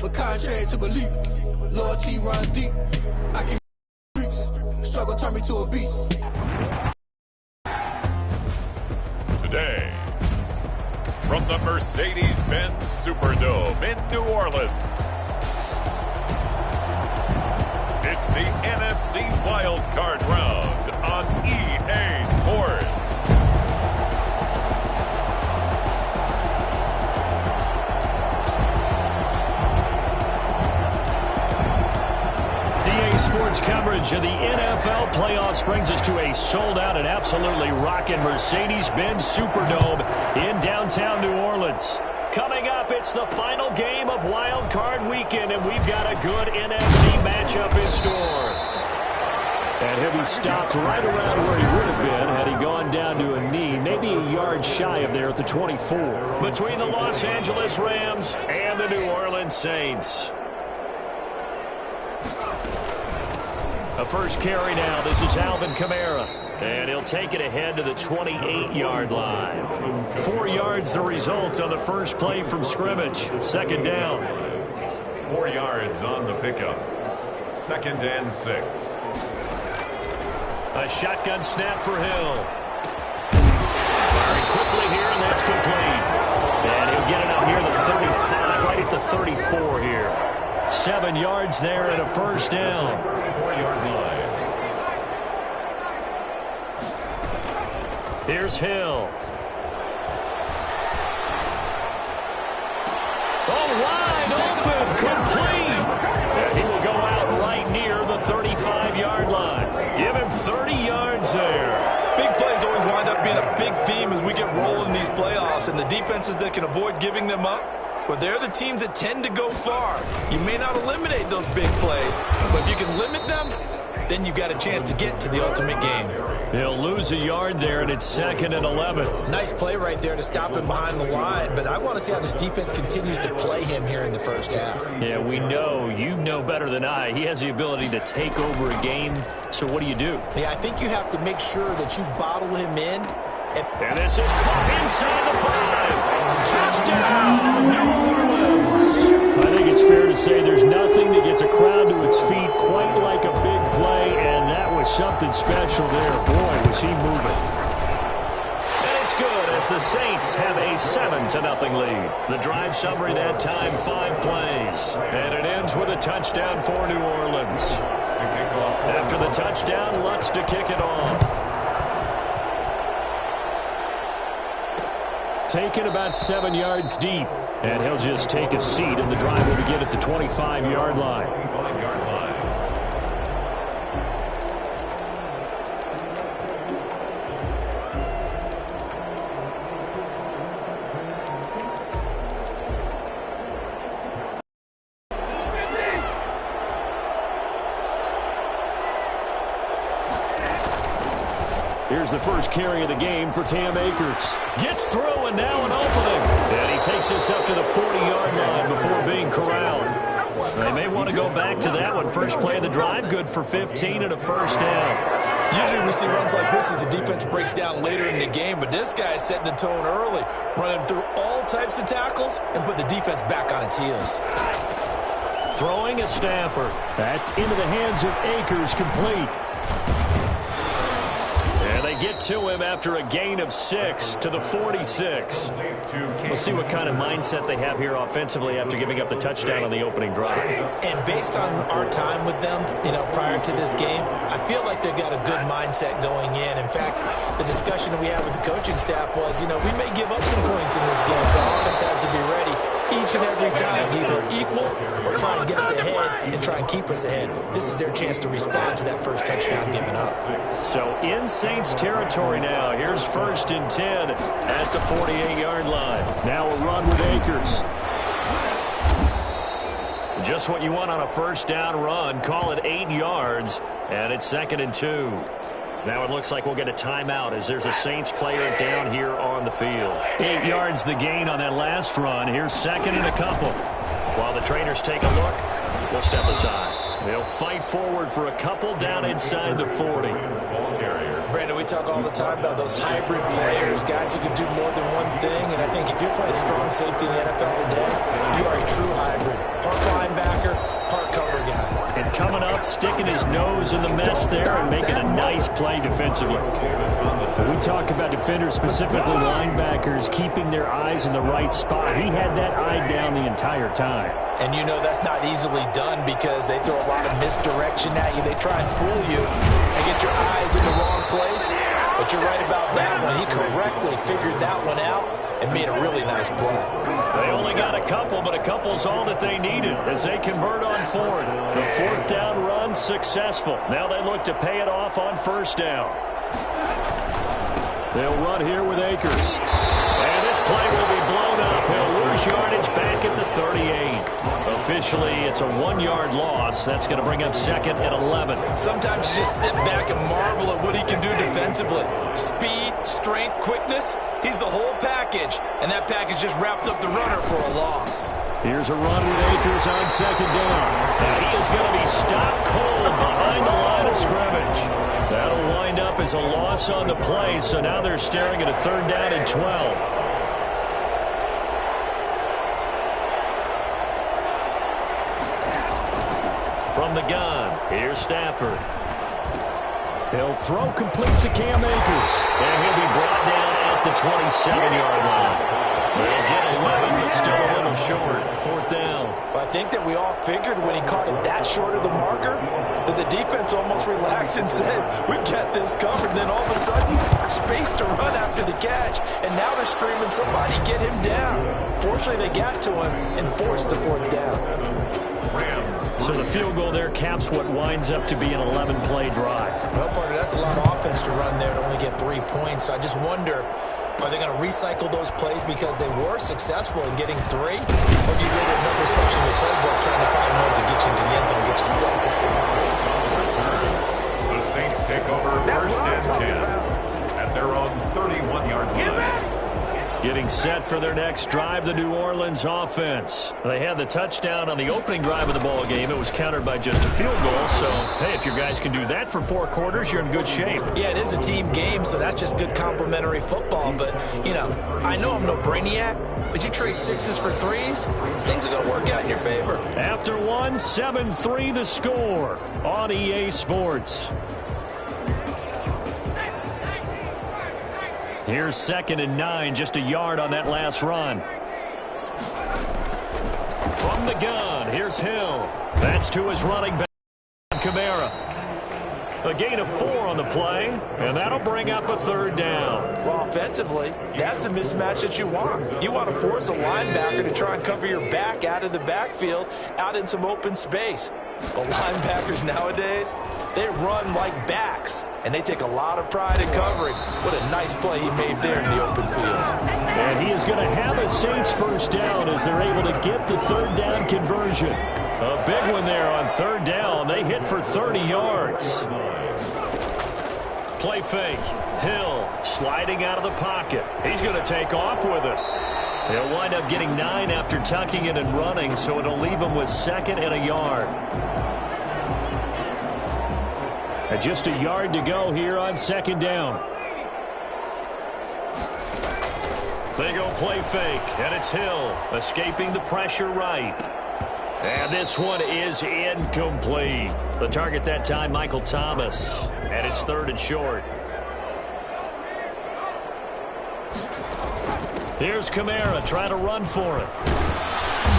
but contrary to belief, loyalty runs deep. I can struggle turn me to a beast. Today, from the Mercedes-Benz Superdome in New Orleans, it's the NFC Wild Card round on EA Sports. Sports coverage of the NFL playoffs brings us to a sold-out and absolutely rocking Mercedes-Benz Superdome in downtown New Orleans. Coming up, it's the final game of Wild Card Weekend, and we've got a good NFC matchup in store. And he'll be stopped right around where he would have been had he gone down to a knee, maybe a yard shy of there at the 24. Between the Los Angeles Rams and the New Orleans Saints. A first carry now. This is Alvin Kamara. And he'll take it ahead to the 28-yard line. 4 yards the result on the first play from scrimmage. Second down. 4 yards on the pickup. 2nd and 6. A shotgun snap for Hill. Firing quickly here, and that's complete. And he'll get it out near the 35, right at the 34 here. 7 yards there and a first down. 4-yard line. Here's Hill. Oh, wide open, complete. And he will go out right near the 35-yard line. Give him 30 yards there. Big plays always wind up being a big theme as we get rolling in these playoffs, and the defenses that can avoid giving them up, well, they're the teams that tend to go far. You may not eliminate those big plays, but if you can limit them, then you've got a chance to get to the ultimate game. They'll lose a yard there, and it's 2nd and 11. Nice play right there to stop him behind the line, but I want to see how this defense continues to play him here in the first half. Yeah, we know. You know better than I. He has the ability to take over a game, so what do you do? Yeah, I think you have to make sure that you bottle him in. And this is caught inside the 5. Touchdown, New Orleans. I think it's fair to say there's nothing that gets a crowd to its feet quite like a big play, and that was something special there. Boy, was he moving. And it's good as the Saints have a 7-0 lead. The drive summary that time, 5 plays. And it ends with a touchdown for New Orleans. After the touchdown, Lutz to kick it off. Taken about 7 yards deep. And he'll just take a seat, and the drive will begin at the 25-yard line. Here's the first carry of the game for Cam Akers. Gets through, and now an opening. And he takes us up to the 40-yard line before being corralled. They may want to go back to that one. First play of the drive, good for 15 and a first down. Usually we see runs like this as the defense breaks down later in the game, but this guy is setting the tone early, running through all types of tackles and put the defense back on its heels. Throwing a Stafford. That's into the hands of Akers, complete. And they get to him after a gain of 6 to the 46. We'll see what kind of mindset they have here offensively after giving up the touchdown on the opening drive. And based on our time with them, prior to this game, I feel like they've got a good mindset going in. In fact, the discussion that we had with the coaching staff was, we may give up some points in this game, so our offense has to be ready each and every time, either equal or try and get us ahead and try and keep us ahead. This is their chance to respond to that first touchdown given up. So in Saints territory now. Here's 1st and 10 at the 48-yard line. Now a run with Akers. Just what you want on a first down run. Call it 8 yards, and it's 2nd and 2. Now it looks like we'll get a timeout as there's a Saints player down here on the field. 8 yards the gain on that last run. Here's 2nd and a couple. While the trainers take a look, we'll step aside. They'll fight forward for a couple down inside the 40. Brandon, we talk all the time about those hybrid players, guys who can do more than one thing, and I think if you're playing strong safety in the NFL today, you are a true hybrid. Pump line sticking his nose in the mess there and making a nice play defensively. We talk about defenders, specifically linebackers, keeping their eyes in the right spot. He had that eye down the entire time. And you know that's not easily done because they throw a lot of misdirection at you. They try and fool you and get your eyes in the wrong place. But you're right about that one. He correctly figured that one out and made a really nice play. They only got a couple, but a couple's all that they needed as they convert on fourth. The fourth down run successful. Now they look to pay it off on first down. They'll run here with Akers. And this play will be blown up. He'll lose yardage back at the 38. Officially, it's a 1-yard loss. That's going to bring up second and 11. Sometimes you just sit back and marvel at what he can do defensively. Speed, strength, quickness. He's the whole package. And that package just wrapped up the runner for a loss. Here's a run with Akers on second down. Now he is going to be stopped cold behind the line of scrimmage. That'll wind up as a loss on the play, so now they're staring at a third down and 12. From the gun, here's Stafford. He'll throw complete to Cam Akers. And he'll be brought down at the 27-yard line. They'll get 11, but still a little short. Fourth down. I think that we all figured when he caught it that short of the marker that the defense almost relaxed and said, we've got this covered. And then all of a sudden, space to run after the catch. And now they're screaming, somebody get him down. Fortunately, they got to him and forced the fourth down. So the field goal there caps what winds up to be an 11-play drive. Well, partner, that's a lot of offense to run there to only get 3 points. So I just wonder, are they going to recycle those plays because they were successful in getting 3? Or do you go to another section of the playbook trying to find ones that get you into the end zone and get you 6? The Saints take over first and 10 at their own 31-yard line. Getting set for their next drive, the New Orleans offense. They had the touchdown on the opening drive of the ball game. It was countered by just a field goal. So, hey, if your guys can do that for 4 quarters, you're in good shape. Yeah, it is a team game, so that's just good complimentary football. But, you know, I know I'm no brainiac, but you trade 6s for 3s, things are going to work out in your favor. After 1, 7-3 the score on EA Sports. Here's second and 9, just a yard on that last run. From the gun, here's Hill. That's to his running back, Kamara. A gain of 4 on the play, and that'll bring up a third down. Well, offensively, that's the mismatch that you want. You want to force a linebacker to try and cover your back out of the backfield, out in some open space. But linebackers nowadays, they run like backs, and they take a lot of pride in covering. What a nice play he made there in the open field. And he is going to have a Saints first down as they're able to get the third down conversion. A big one there on third down. They hit for 30 yards. Play fake. Hill sliding out of the pocket. He's going to take off with it. He'll wind up getting 9 after tucking it and running, so it'll leave him with second and a yard. And just a yard to go here on second down. They go play fake, and it's Hill escaping the pressure right. And this one is incomplete. The target that time, Michael Thomas. And it's third and short. Here's Kamara trying to run for it.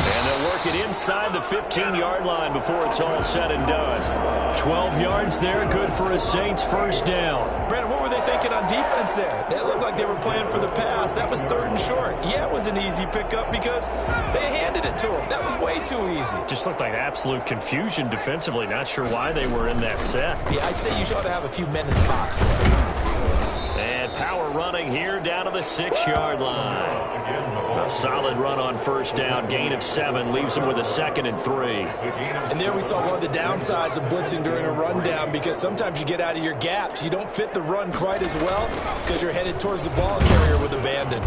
And they'll work it inside the 15-yard line before it's all said and done. 12 yards there, good for a Saints first down. Brandon, what were they thinking on defense there? They looked like they were playing for the pass. That was third and short. Yeah, it was an easy pickup because they handed it to him. That was way too easy. Just looked like absolute confusion defensively. Not sure why they were in that set. Yeah, I'd say you ought to have a few men in the box there. And power running here down to the 6-yard line. A solid run on first down. Gain of 7 leaves him with a second and 3. And there we saw one of the downsides of blitzing during a rundown because sometimes you get out of your gaps. You don't fit the run quite as well because you're headed towards the ball carrier with abandon.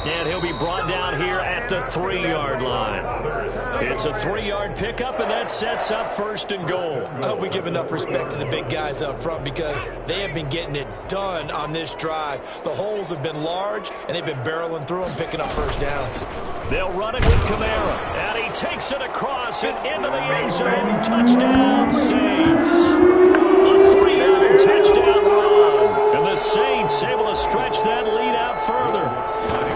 And he'll be brought down here at the 3-yard line. It's a 3-yard pickup, and that sets up first and goal. I hope we give enough respect to the big guys up front because they have been getting it done on this first drive. The holes have been large, and they've been barreling through them, picking up first downs. They'll run it with Kamara, and he takes it across and into the end zone. Touchdown, Saints. A 3-yard touchdown run. And the Saints able to stretch that lead out further.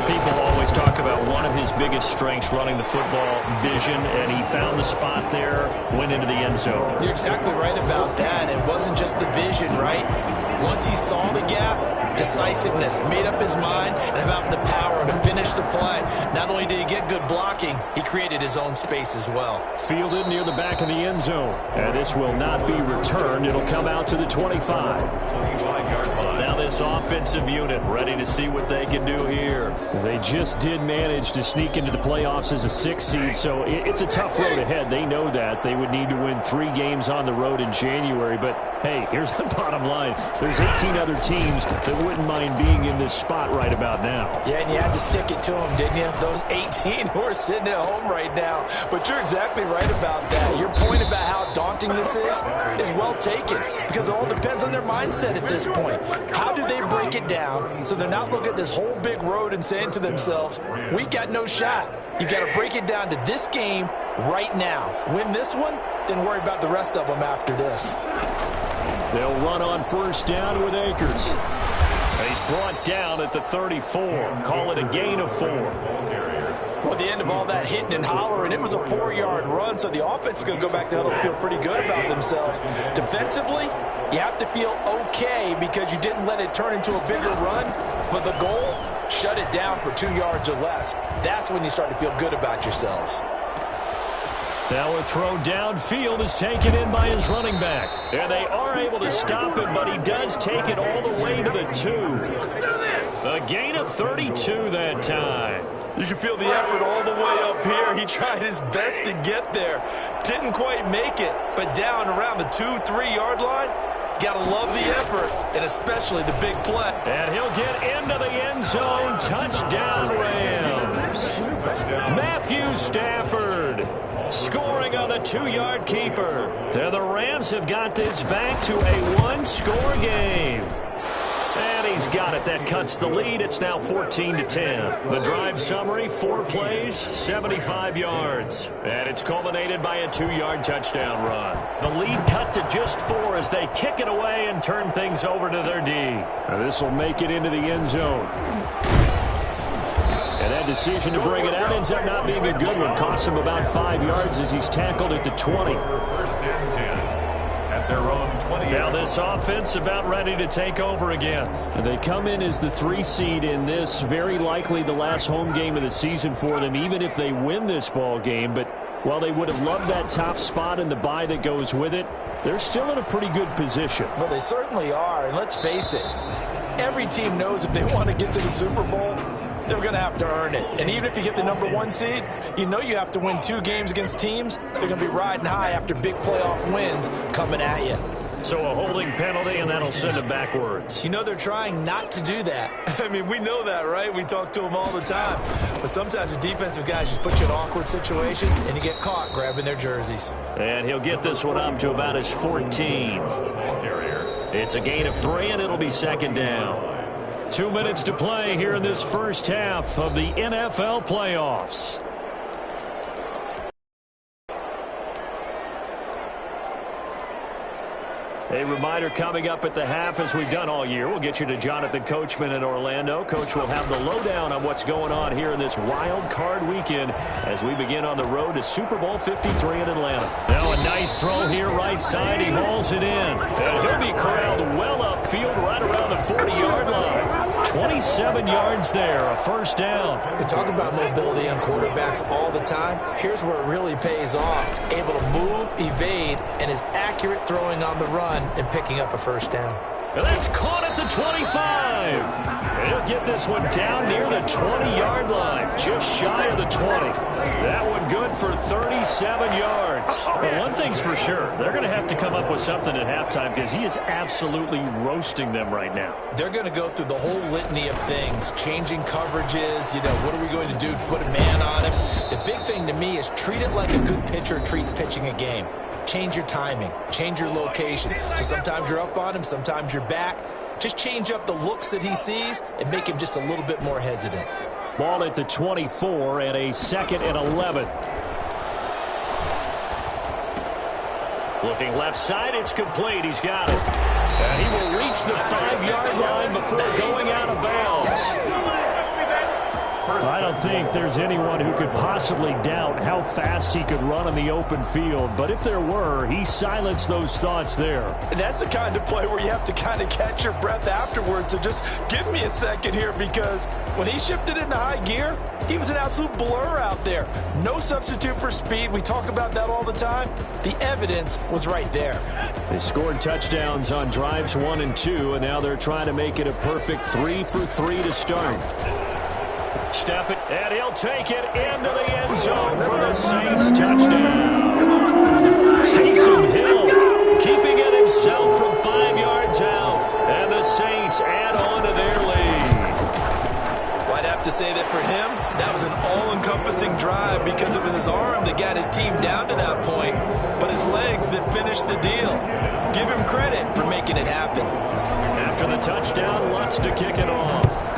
People always talk about one of his biggest strengths, running the football, vision, and he found the spot there, went into the end zone. You're exactly right about that. It wasn't just the vision, right? Once he saw the gap, decisiveness, made up his mind, and about the power to finish the play. Not only did he get good blocking, he created his own space as well. Fielded near the back of the end zone. And this will not be returned. It'll come out to the 25. Now this offensive unit ready to see what they can do here. They just did manage to sneak into the playoffs as a 6th seed, so it's a tough road ahead. They know that. They would need to win 3 games on the road in January, but hey, here's the bottom line. There's 18 other teams that wouldn't mind being in this spot right about now. Yeah, and you had to stick it to them, didn't you? Those 18 who are sitting at home right now. But you're exactly right about that. Your point about how daunting this is well taken, because it all depends on their mindset at this point. How do they break it down so they're not looking at this whole big road and saying to themselves, we got no shot. You've got to break it down to this game right now. Win this one, then worry about the rest of them after this. They'll run on first down with Akers. He's brought down at the 34. Call it a gain of 4. Well, the end of all that hitting and hollering, it was a 4-yard run, so the offense is going to go back down and feel pretty good about themselves. Defensively, you have to feel okay because you didn't let it turn into a bigger run, but the goal, shut it down for 2 yards or less. That's when you start to feel good about yourselves. Now a throw downfield is taken in by his running back. And they are able to stop him, but he does take it all the way to the 2. A gain of 32 that time. You can feel the effort all the way up here. He tried his best to get there. Didn't quite make it, but down around the 2-3 yard line, gotta love the effort, and especially the big play. And he'll get into the end zone. Touchdown, Rams. Matthew Stafford scoring on the 2-yard keeper. And the Rams have got this back to a 1-score game. And he's got it. That cuts the lead. It's now 14-10. The drive summary, 4 plays, 75 yards. And it's culminated by a 2-yard touchdown run. The lead cut to just 4 as they kick it away and turn things over to their D. This will make it into the end zone. And that decision to bring it out ends up not being a good one. Costs him about 5 yards as he's tackled at the 20. First and 10 at their own 20. Now this offense about ready to take over again. And they come in as the 3 seed in this, very likely the last home game of the season for them, even if they win this ball game. But while they would have loved that top spot and the bye that goes with it, they're still in a pretty good position. Well, they certainly are, and let's face it, every team knows if they want to get to the Super Bowl, they're going to have to earn it. And even if you get the number 1 seed, you know you have to win 2 games against teams. They're going to be riding high after big playoff wins coming at you. So a holding penalty, and that'll send them backwards. You know they're trying not to do that. I mean, we know that, right? We talk to them all the time. But sometimes the defensive guys just put you in awkward situations, and you get caught grabbing their jerseys. And he'll get this one up to about his 14. It's a gain of 3, and it'll be second down. 2 minutes to play here in this first half of the NFL playoffs. A reminder coming up at the half, as we've done all year. We'll get you to Jonathan Coachman in Orlando. Coach will have the lowdown on what's going on here in this wild card weekend as we begin on the road to Super Bowl 53 in Atlanta. Now a nice throw here right side. He hauls it in. And he'll be corralled well upfield right around the 40-yard line. 27 yards there, a first down. They talk about mobility on quarterbacks all the time. Here's where it really pays off. Able to move, evade, and is accurate throwing on the run and picking up a first down. And that's caught at the 25. And he'll get this one down near the 20-yard line, just shy of the 20. That one good for 37 yards. Well, one thing's for sure. They're going to have to come up with something at halftime because he is absolutely roasting them right now. They're going to go through the whole litany of things, changing coverages, what are we going to do to put a man on him? The big thing to me is treat it like a good pitcher treats pitching a game. Change your timing, change your location. So sometimes you're up on him, sometimes you're back. just change up the looks that he sees and make him just a little bit more hesitant. Ball at the 24 and a 2nd and 11. Looking left side, it's complete. He's got it. And he will reach the 5-yard line before going out of bounds. I don't think there's anyone who could possibly doubt how fast he could run on the open field. But if there were, he silenced those thoughts there. And that's the kind of play where you have to kind of catch your breath afterwards. So just give me a second here, because when he shifted into high gear, he was an absolute blur out there. No substitute for speed. We talk about that all the time. The evidence was right there. They scored touchdowns on drives 1 and 2, and now they're trying to make it a perfect 3 for 3 to start. Step it, and he'll take it into the end zone for the Saints touchdown. Taysom Hill keeping it himself from 5 yards out, and the Saints add on to their lead. Well, I'd have to say that for him, that was an all-encompassing drive, because it was his arm that got his team down to that point, but his legs that finished the deal. Give him credit for making it happen. After the touchdown, Lutz to kick it off.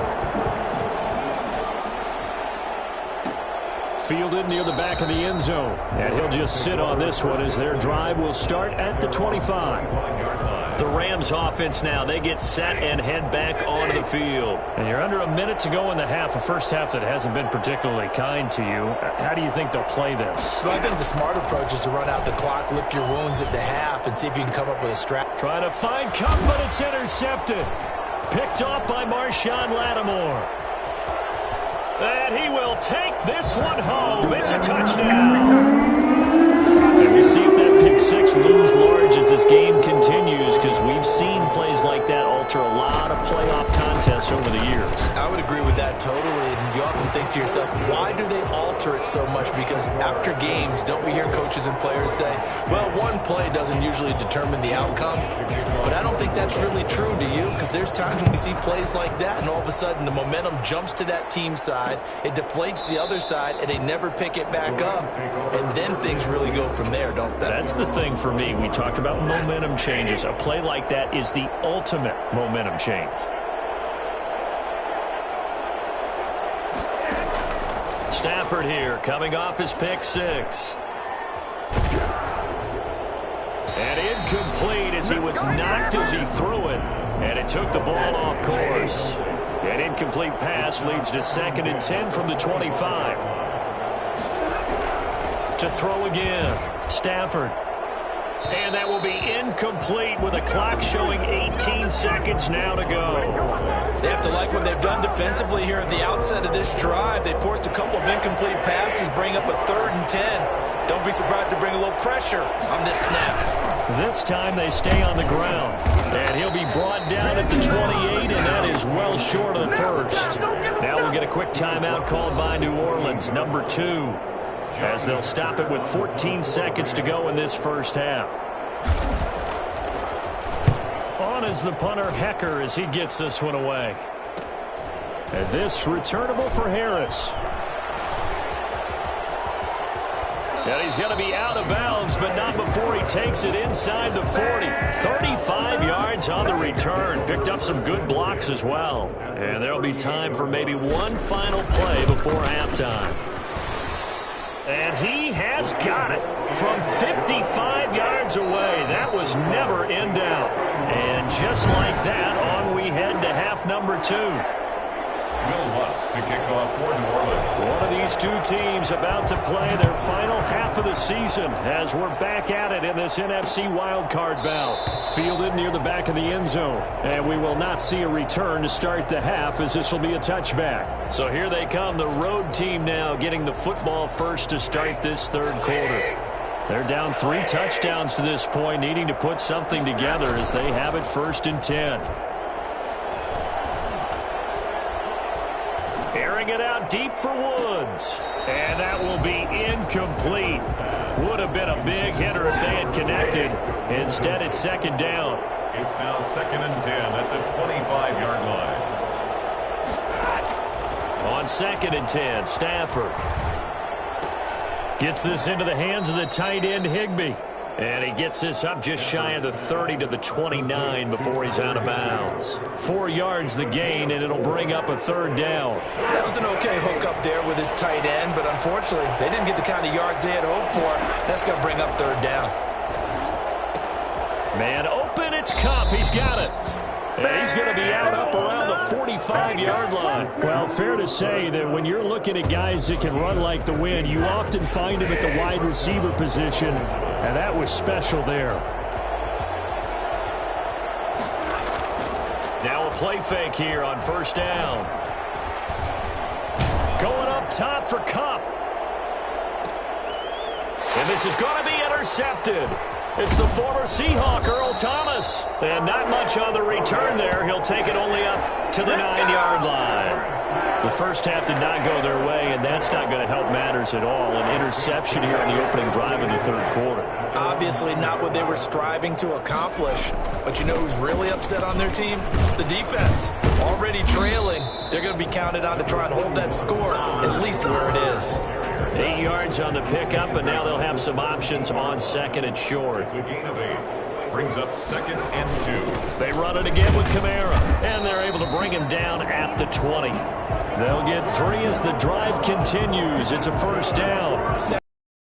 Fielded near the back of the end zone. And he'll just sit on this one as their drive will start at the 25. The Rams offense now, they get set and head back onto the field. And you're under a minute to go in the half, a first half that hasn't been particularly kind to you. How do you think they'll play this? Well, I think the smart approach is to run out the clock, lick your wounds at the half, and see if you can come up with a strat. Trying to find Cup, but it's intercepted. Picked off by Marshawn Lattimore. And he will take this one home. It's a touchdown. And we'll see if that pick six looms large as this game continues, because we've seen plays like that alter a lot of playoff contests over the years. I would agree with that totally. And you often think to yourself, why do they alter it so much? Because after games, don't we hear coaches and players say, well, one play doesn't usually determine the outcome. But I don't think that's really true, do you? Because there's times when we see plays like that, and all of a sudden the momentum jumps to that team side, it deflates the other side, and they never pick it back up. And then things really go from there, don't they? That's the thing for me. We talk about momentum changes. A play like that is the ultimate momentum change. Stafford here, coming off his pick six. And incomplete as he was knocked as he threw it. And it took the ball off course. An incomplete pass leads to 2nd and 10 from the 25. To throw again, Stafford. And that will be incomplete with a clock showing 18 seconds now to go. They have to like what they've done defensively here at the outset of this drive. They forced a couple of incomplete passes, bring up a 3rd and 10. Don't be surprised to bring a little pressure on this snap. This time they stay on the ground. And he'll be brought down at the 28, and that is well short of the first. Now we'll get a quick timeout called by New Orleans, number 2. As they'll stop it with 14 seconds to go in this first half. On is the punter Hecker as he gets this one away. And this returnable for Harris. And he's going to be out of bounds, but not before he takes it inside the 40. 35 yards on the return. Picked up some good blocks as well. And there'll be time for maybe one final play before halftime. And he has got it from 55 yards away. That was never in doubt. And just like that, on we head to half number 2. Will Lutz to kick off for New Orleans. One of these two teams about to play their final half of the season as we're back at it in this NFC Wild Card bout. Fielded near the back of the end zone. And we will not see a return to start the half, as this will be a touchback. So here they come, the road team now getting the football first to start this third quarter. They're down 3 touchdowns to this point, needing to put something together as they have it 1st and 10. Airing it out deep for Woods. And that will be incomplete. Would have been a big hitter if they had connected. Instead, it's 2nd down. It's now 2nd and 10 at the 25-yard line. On 2nd and 10, Stafford gets this into the hands of the tight end, Higbee. And he gets this up just shy of the 30 to the 29 before he's out of bounds. 4 yards the gain, and it'll bring up a third down. That was an okay hook up there with his tight end, but unfortunately, they didn't get the kind of yards they had hoped for. That's going to bring up third down. Man open, it's Cup. He's got it. And he's going to be out up around the 45-yard line. Well, fair to say that when you're looking at guys that can run like the wind, you often find him at the wide receiver position, and that was special there. Now a play fake here on first down. Going up top for Cup. And this is going to be intercepted. It's the former Seahawk, Earl Thomas. And not much on the return there. He'll take it only up to the 9-yard line. The first half did not go their way, and that's not going to help matters at all. An interception here on the opening drive in the third quarter. Obviously not what they were striving to accomplish. But you know who's really upset on their team? The defense. Already trailing. They're going to be counted on to try and hold that score at least where it is. 8 yards on the pickup, and now they'll have some options on second and short. The gain of 8 brings up 2nd and 2. They run it again with Kamara, and they're able to bring him down at the 20. They'll get 3 as the drive continues. It's a first down.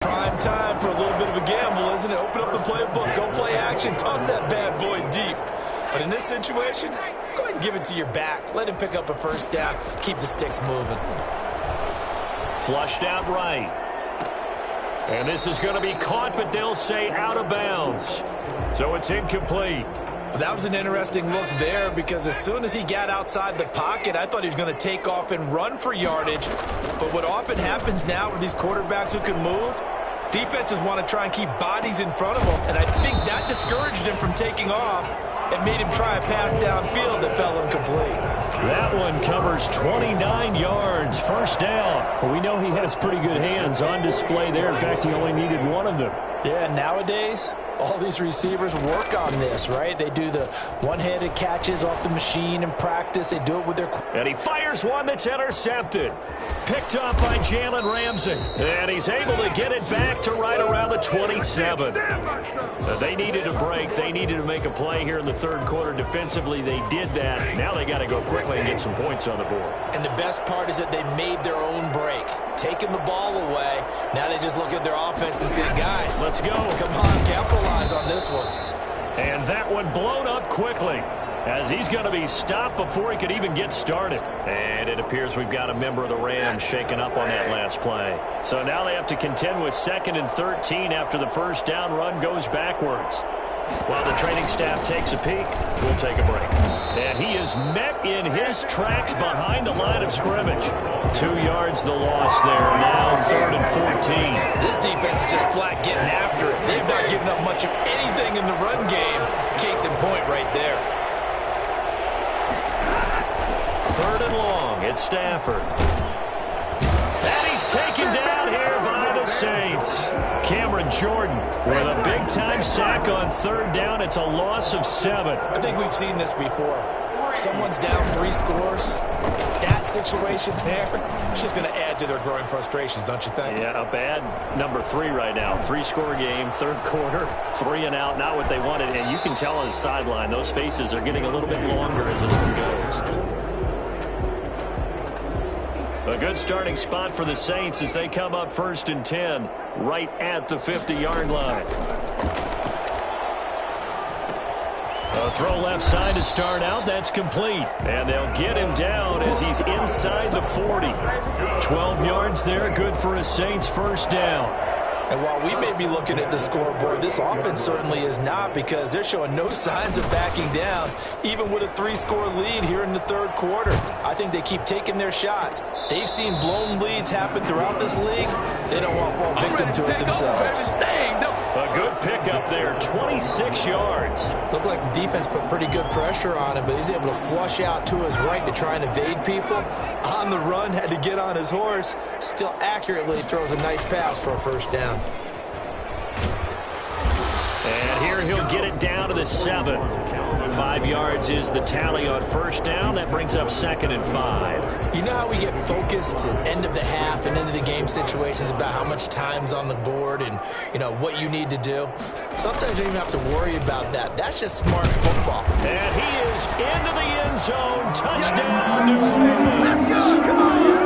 Prime time for a little bit of a gamble, isn't it? Open up the playbook, go play action, toss that bad boy deep. But in this situation, go ahead and give it to your back. Let him pick up a first down. Keep the sticks moving. Flushed out right. And this is going to be caught, but they'll say out of bounds. So it's incomplete. That was an interesting look there because as soon as he got outside the pocket, I thought he was going to take off and run for yardage. But what often happens now with these quarterbacks who can move, defenses want to try and keep bodies in front of them. And I think that discouraged him from taking off and made him try a pass downfield that fell incomplete. That one covers 29 yards, first down. Well, we know he has pretty good hands on display there. In fact, he only needed one of them. Yeah, nowadays, all these receivers work on this, right? They do the one-handed catches off the machine in practice. They do it with their... And he fires one that's intercepted. Picked up by Jalen Ramsey. And he's able to get it back to right around the 27. They needed a break. They needed to make a play here in the third quarter. Defensively, they did that. Now they got to go quickly and get some points on the board. And the best part is that they made their own break. Taking the ball away. Now they just look at their offense and say, guys, let's go. Come on, capitalize on this one. And that one blown up quickly as he's going to be stopped before he could even get started. And it appears we've got a member of the Rams shaken up on that last play. So now they have to contend with 2nd and 13 after the first down run goes backwards. While the training staff takes a peek, we'll take a break. And he is met in his tracks behind the line of scrimmage. 2 yards the loss there. Now 3rd and 14. This defense is just flat getting after it. They've not given up much of anything in the run game. Case in point right there. 3rd and long. It's Stafford. And he's taken down here by the Saints. Cameron Jordan with a big-time sack on 3rd down. It's a loss of 7. I think we've seen this before. Someone's down 3 scores. That situation there, it's just going to add to their growing frustrations, don't you think? Yeah, a bad number 3 right now. 3-score game, third quarter, 3 and out, not what they wanted. And you can tell on the sideline, those faces are getting a little bit longer as this one goes. A good starting spot for the Saints as they come up 1st and 10, right at the 50-yard line. A throw left side to start out. That's complete. And they'll get him down as he's inside the 40. 12 yards there, good for a Saints first down. And while we may be looking at the scoreboard, this offense certainly is not because they're showing no signs of backing down, even with a 3-score lead here in the third quarter. I think they keep taking their shots. They've seen blown leads happen throughout this league. They don't want to fall victim to it themselves. A good pickup there, 26 yards. Looked like the defense put pretty good pressure on him, but he's able to flush out to his right to try and evade people. On the run, had to get on his horse. Still accurately throws a nice pass for a first down. And here he'll get it down to the 7. 5 yards is the tally on first down. That brings up 2nd and 5. You know how we get focused at end of the half and into the game situations about how much time's on the board and, you know, what you need to do? sometimes you don't even have to worry about that. That's just smart football. And he is into the end zone. Touchdown, New Orleans.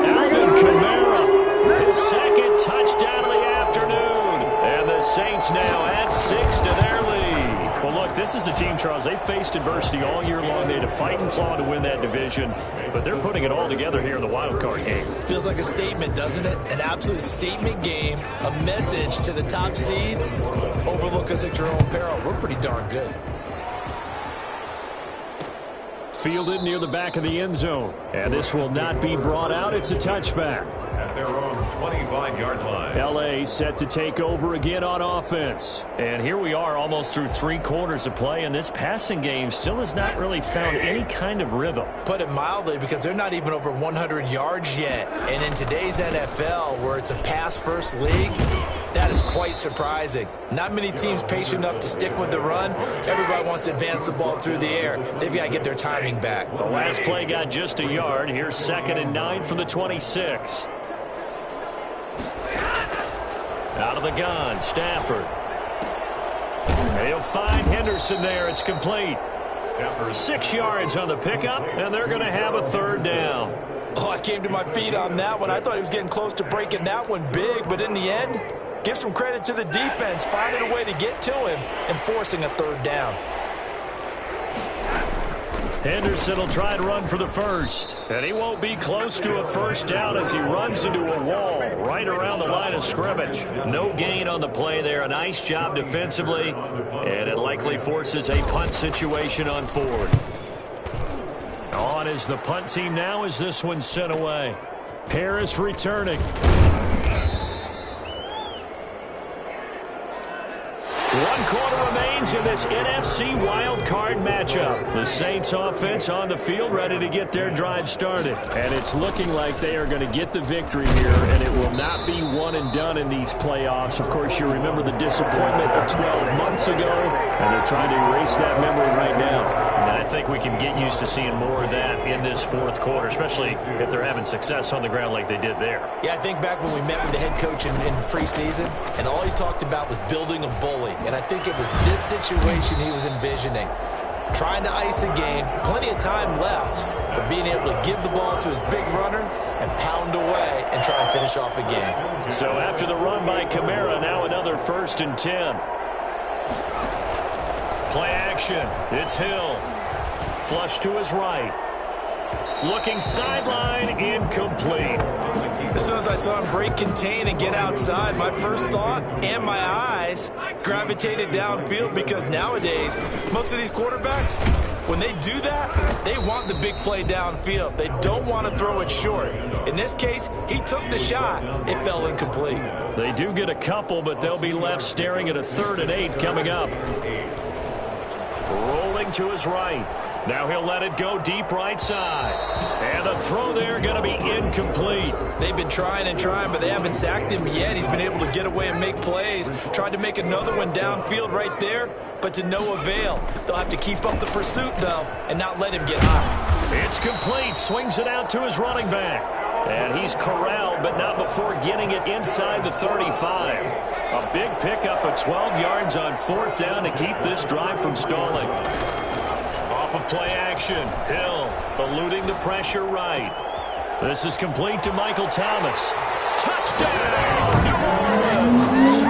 Alvin Kamara, his second touchdown of the afternoon. And the Saints now add 6 to their lead. Well, look, this is a team, Charles. They faced adversity all year long. They had to fight and claw to win that division, but they're putting it all together here in the wild card game. Feels like a statement, doesn't it? An absolute statement game, a message to the top seeds. Overlook us at your own peril. We're pretty darn good. Fielded near the back of the end zone, and this will not be brought out. It's a touchback. At their own 25-yard line. L.A. set to take over again on offense. And here we are almost through 3 quarters of play, and this passing game still has not really found any kind of rhythm. Put it mildly, because they're not even over 100 yards yet. And in today's NFL, where it's a pass-first league, that is quite surprising. Not many teams patient enough to stick with the run. Everybody wants to advance the ball through the air. They've got to get their timing back. The last play got just a yard. Here's 2nd and 9 from the 26. Out of the gun, Stafford. They'll find Henderson there. It's complete. 6 yards on the pickup, and they're going to have a 3rd down. Oh, I came to my feet on that one. I thought he was getting close to breaking that one big, but in the end, give some credit to the defense, finding a way to get to him and forcing a 3rd down. Henderson will try and run for the first. And he won't be close to a 1st down as he runs into a wall right around the line of scrimmage. No gain on the play there. A nice job defensively. And it likely forces a punt situation on 4th. On is the punt team now as this one's sent away. Harris returning. 1 quarter remains in this NFC Wild Card matchup. The Saints offense on the field ready to get their drive started. And it's looking like they are going to get the victory here, and it will not be one and done in these playoffs. Of course, you remember the disappointment of 12 months ago, and they're trying to erase that memory right now. And I think we can get used to seeing more of that in this 4th quarter, especially if they're having success on the ground like they did there. Yeah, I think back when we met with the head coach in preseason, and all he talked about was building a bully. And I think it was this situation he was envisioning. Trying to ice a game, plenty of time left, but being able to give the ball to his big runner and pound away and try and finish off a game. So after the run by Kamara, now another 1st and 10. Play action. It's Hill. Flush to his right. Looking sideline, incomplete. As soon as I saw him break contain and get outside, my first thought and my eyes gravitated downfield, because nowadays, most of these quarterbacks, when they do that, they want the big play downfield. They don't want to throw it short. In this case, he took the shot. It fell incomplete. They do get a couple, but they'll be left staring at a 3rd and 8 coming up. Rolling to his right. Now he'll let it go deep right side. And the throw there going to be incomplete. They've been trying and trying, but they haven't sacked him yet. He's been able to get away and make plays. Tried to make another one downfield right there, but to no avail. They'll have to keep up the pursuit, though, and not let him get hot. It's complete. Swings it out to his running back. And he's corralled, but not before getting it inside the 35. A big pickup of 12 yards on 4th down to keep this drive from stalling. Off of play action, Hill eluding the pressure right. This is complete to Michael Thomas. Touchdown, New Orleans!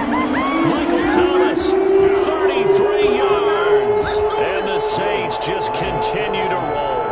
Michael Thomas, 33 yards. And the Saints just continue to roll.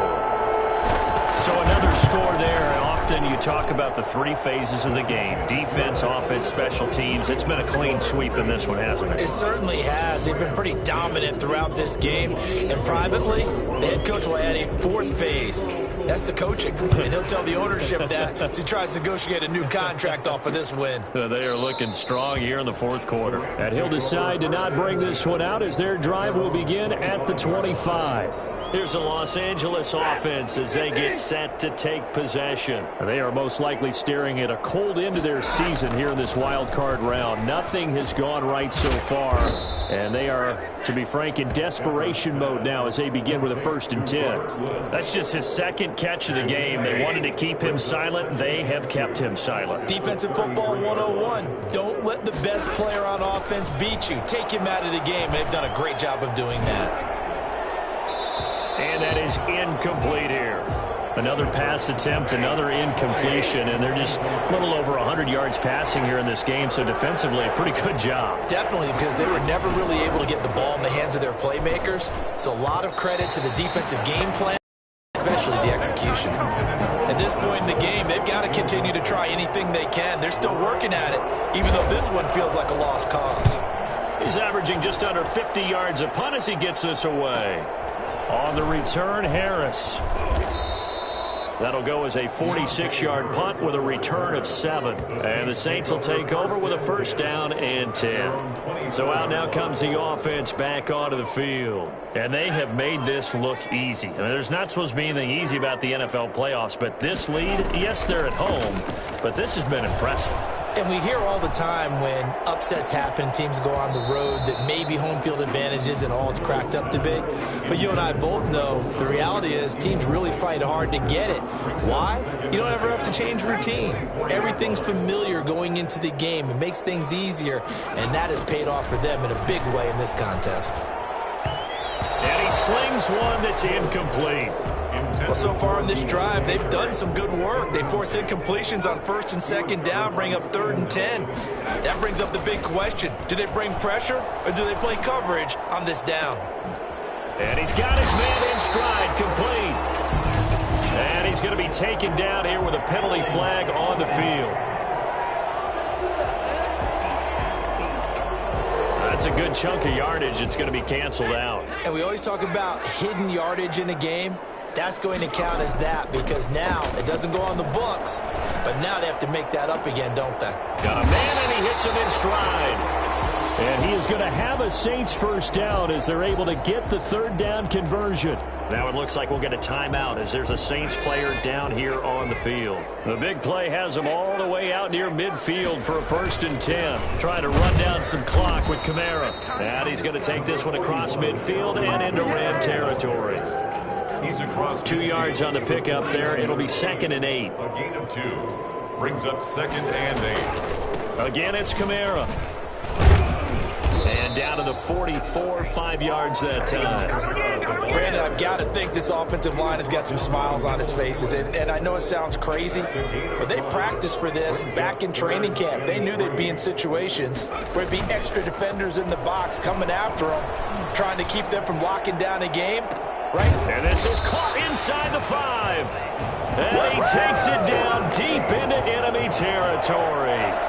So another score there. Often you talk about the 3 phases of the game. Defense, offense, special teams. It's been a clean sweep in this one, hasn't it? It certainly has. They've been pretty dominant throughout this game. And privately, the head coach will add a 4th phase. That's the coaching. And he'll tell the ownership that as he tries to negotiate a new contract off of this win. They are looking strong here in the 4th quarter. And he'll decide to not bring this one out as their drive will begin at the 25. Here's the Los Angeles offense as they get set to take possession. They are most likely staring at a cold end to their season here in this wild card round. Nothing has gone right so far, and they are, to be frank, in desperation mode now as they begin with a 1st and 10. That's just his 2nd catch of the game. They wanted to keep him silent. They have kept him silent. Defensive football 101. Don't let the best player on offense beat you. Take him out of the game, and they've done a great job of doing that. And that is incomplete here. Another pass attempt, another incompletion, and they're just a little over 100 yards passing here in this game, so defensively, a pretty good job. Definitely, because they were never really able to get the ball in the hands of their playmakers, so a lot of credit to the defensive game plan, especially the execution. At this point in the game, they've got to continue to try anything they can. They're still working at it, even though this one feels like a lost cause. He's averaging just under 50 yards a punt as he gets this away. On the return, Harris. That'll go as a 46-yard punt with a return of 7. And the Saints will take over with a 1st down and 10. So out now comes the offense back onto the field. And they have made this look easy. I mean, there's not supposed to be anything easy about the NFL playoffs, but this lead, yes, they're at home, but this has been impressive. And we hear all the time when upsets happen, teams go on the road, that maybe home field advantage isn't all it's cracked up to be. But you and I both know the reality is teams really fight hard to get it. Why? You don't ever have to change routine. Everything's familiar going into the game. It makes things easier, and that has paid off for them in a big way in this contest. And he slings one that's incomplete. Well, so far in this drive, they've done some good work. They force incompletions on 1st and 2nd down, bring up 3rd and 10. That brings up the big question. Do they bring pressure, or do they play coverage on this down? And he's got his man in stride, complete. And he's going to be taken down here with a penalty flag on the field. That's a good chunk of yardage. It's going to be canceled out. And we always talk about hidden yardage in a game. That's going to count as that because now it doesn't go on the books, but now they have to make that up again, don't they? Got a man, and he hits him in stride. And he is going to have a Saints 1st down as they're able to get the 3rd down conversion. Now it looks like we'll get a timeout as there's a Saints player down here on the field. The big play has him all the way out near midfield for a 1st and 10. Trying to run down some clock with Kamara. And he's going to take this one across midfield and into Ram territory. He's across 2 yards on the pickup there. It'll be 2nd and 8. A gain of 2. Brings up 2nd and 8. Again, it's Kamara. And down to the 44, 5 yards that time. Brandon, I've got to think this offensive line has got some smiles on its faces. And I know it sounds crazy, but they practiced for this back in training camp. They knew they'd be in situations where it'd be extra defenders in the box coming after them, trying to keep them from locking down a game. Right. And this is caught inside the 5. And he takes it down deep into enemy territory.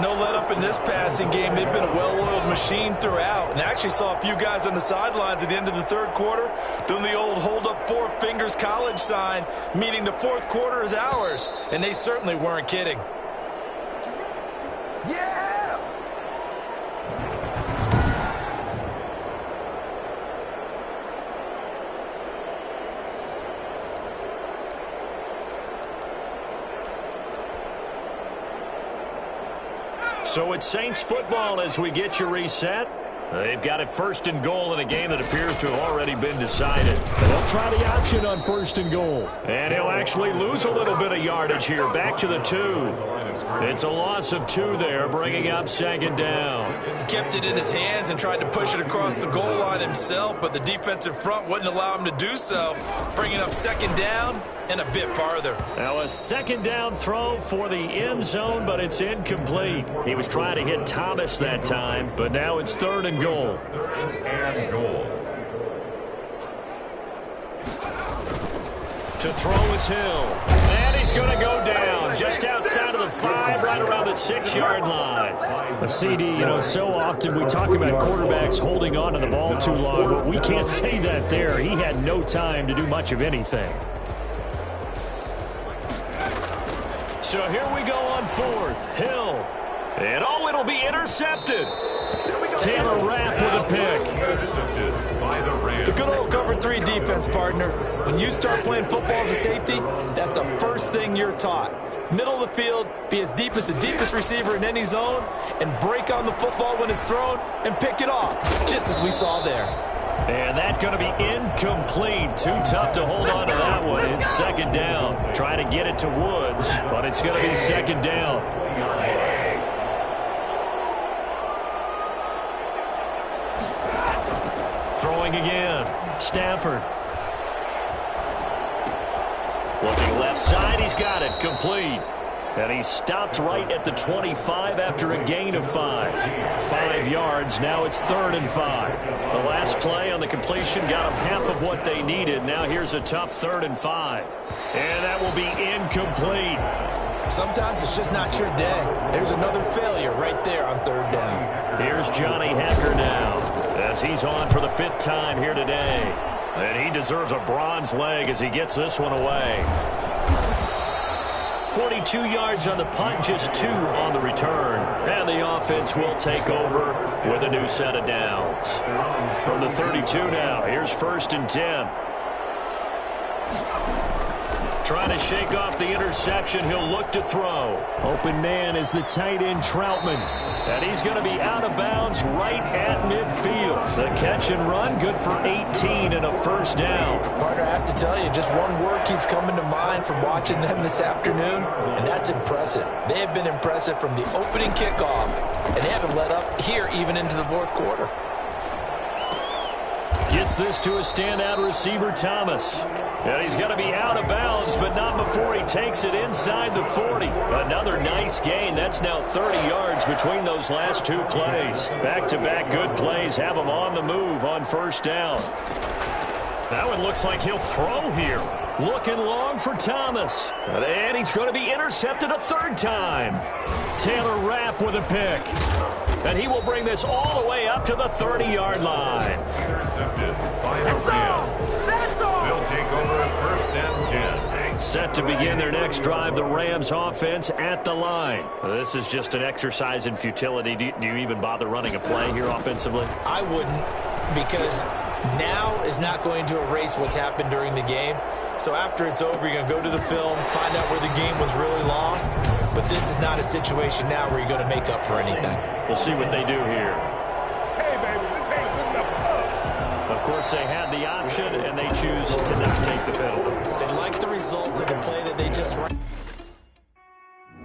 No let up in this passing game. They've been a well-oiled machine throughout. And I actually saw a few guys on the sidelines at the end of the 3rd quarter doing the old hold up 4 fingers college sign, meaning the 4th quarter is ours. And they certainly weren't kidding. Yeah! So it's Saints football as we get you reset. They've got it 1st and goal in a game that appears to have already been decided. They'll try the option on 1st and goal. And he'll actually lose a little bit of yardage here. Back to the 2. It's a loss of 2 there, bringing up 2nd down. He kept it in his hands and tried to push it across the goal line himself, but the defensive front wouldn't allow him to do so, bringing up 2nd down and a bit farther. Now a 2nd down throw for the end zone, but it's incomplete. He was trying to hit Thomas that time, but now it's 3rd and goal. 3rd and goal. To throw is Hill. And he's going to go down just outside of the 5, right around the 6-yard line. A CD, you know, so often we talk about quarterbacks holding on to the ball too long, but we can't say that there. He had no time to do much of anything. So here we go on 4th. Hill. And oh, it'll be intercepted. Taylor Rapp with a pick. Intercepted by by the Rams. The good old cover 3 defense, partner. When you start playing football as a safety, that's the first thing you're taught. Middle of the field, be as deep as the deepest receiver in any zone, and break on the football when it's thrown and pick it off, just as we saw there. And that's going to be incomplete. Too tough to hold on to that one. It's second down. Trying to get it to Woods, but it's going to be second down. Throwing again. Stafford. Looking left side. He's got it. Complete. And he stopped right at the 25 after a gain of 5. 5 yards. Now it's 3rd and 5. The last play on the completion got them half of what they needed. Now here's a tough 3rd and 5. And that will be incomplete. Sometimes it's just not your day. There's another failure right there on 3rd down. Here's Johnny Hacker now, as he's on for the 5th time here today. And he deserves a bronze leg as he gets this one away. 42 yards on the punt, just 2 on the return. And the offense will take over with a new set of downs. From the 32 now, here's 1st and 10. Trying to shake off the interception. He'll look to throw. Open man is the tight end, Troutman. And he's going to be out of bounds right at midfield. The catch and run, good for 18 and a 1st down. Partner, I have to tell you, just one word keeps coming to mind from watching them this afternoon, and that's impressive. They have been impressive from the opening kickoff, and they haven't let up here even into the 4th quarter. Gets this to a standout receiver, Thomas. And he's going to be out of bounds, but not before he takes it inside the 40. Another nice gain. That's now 30 yards between those last 2 plays. Back-to-back good plays have him on the move on 1st down. That one looks like he'll throw here. Looking long for Thomas. And he's going to be intercepted a 3rd time. Taylor Rapp with a pick. And he will bring this all the way up to the 30-yard line. Intercepted by the Rams. They'll take over at 1st and 10. Set to begin their next drive, the Rams offense at the line. This is just an exercise in futility. Do you even bother running a play here offensively? I wouldn't, because now is not going to erase what's happened during the game. So after it's over, you're going to go to the film, find out where the game was really lost. But this is not a situation now where you're going to make up for anything. We'll see what they do here. Of course, they had the option, and they choose to not take the penalty. They like the results of the play that they just ran.